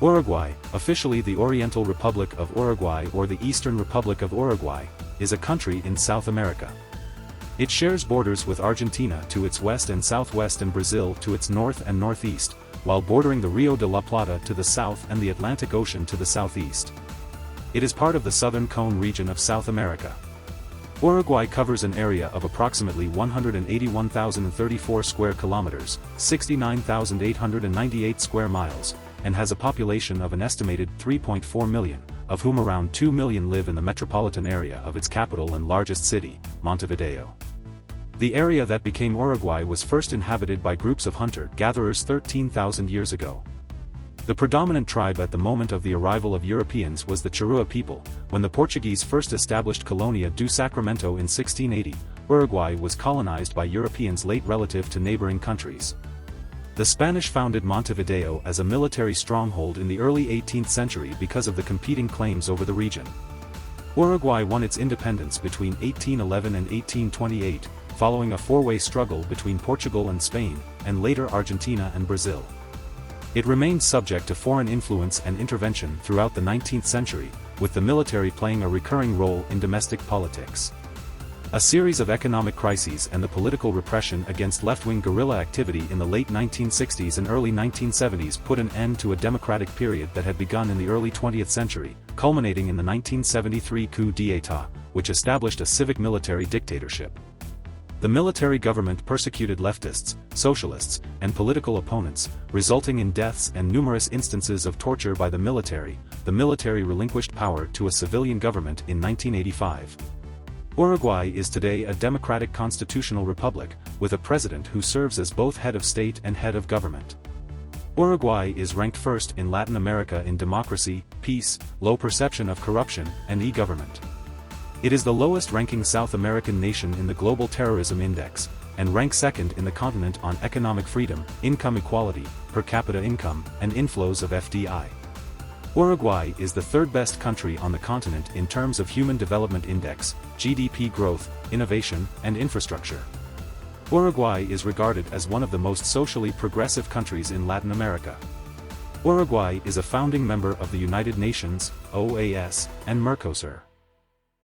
Uruguay, officially the Oriental Republic of Uruguay or the Eastern Republic of Uruguay, is a country in South America. It shares borders with Argentina to its west and southwest and Brazil to its north and northeast, while bordering the Rio de la Plata to the south and the Atlantic Ocean to the southeast. It is part of the Southern Cone region of South America. Uruguay covers an area of approximately 181,034 square kilometers, 69,898 square miles, and has a population of an estimated 3.4 million, of whom around 2 million live in the metropolitan area of its capital and largest city, Montevideo. The area that became Uruguay was first inhabited by groups of hunter-gatherers 13,000 years ago. The predominant tribe at the moment of the arrival of Europeans was the Charrua people. When the Portuguese first established Colonia do Sacramento in 1680, Uruguay was colonized by Europeans late relative to neighboring countries. The Spanish founded Montevideo as a military stronghold in the early 18th century because of the competing claims over the region. Uruguay won its independence between 1811 and 1828, following a four-way struggle between Portugal and Spain, and later Argentina and Brazil. It remained subject to foreign influence and intervention throughout the 19th century, with the military playing a recurring role in domestic politics. A series of economic crises and the political repression against left-wing guerrilla activity in the late 1960s and early 1970s put an end to a democratic period that had begun in the early 20th century, culminating in the 1973 coup d'état, which established a civic-military dictatorship. The military government persecuted leftists, socialists, and political opponents, resulting in deaths and numerous instances of torture by the military. The military relinquished power to a civilian government in 1985. Uruguay is today a democratic constitutional republic, with a president who serves as both head of state and head of government. Uruguay is ranked first in Latin America in democracy, peace, low perception of corruption, and e-government. It is the lowest-ranking South American nation in the Global Terrorism Index, and ranks second in the continent on economic freedom, income equality, per capita income, and inflows of FDI. Uruguay is the third-best country on the continent in terms of Human Development Index, GDP growth, innovation, and infrastructure. Uruguay is regarded as one of the most socially progressive countries in Latin America. Uruguay is a founding member of the United Nations, OAS, and Mercosur.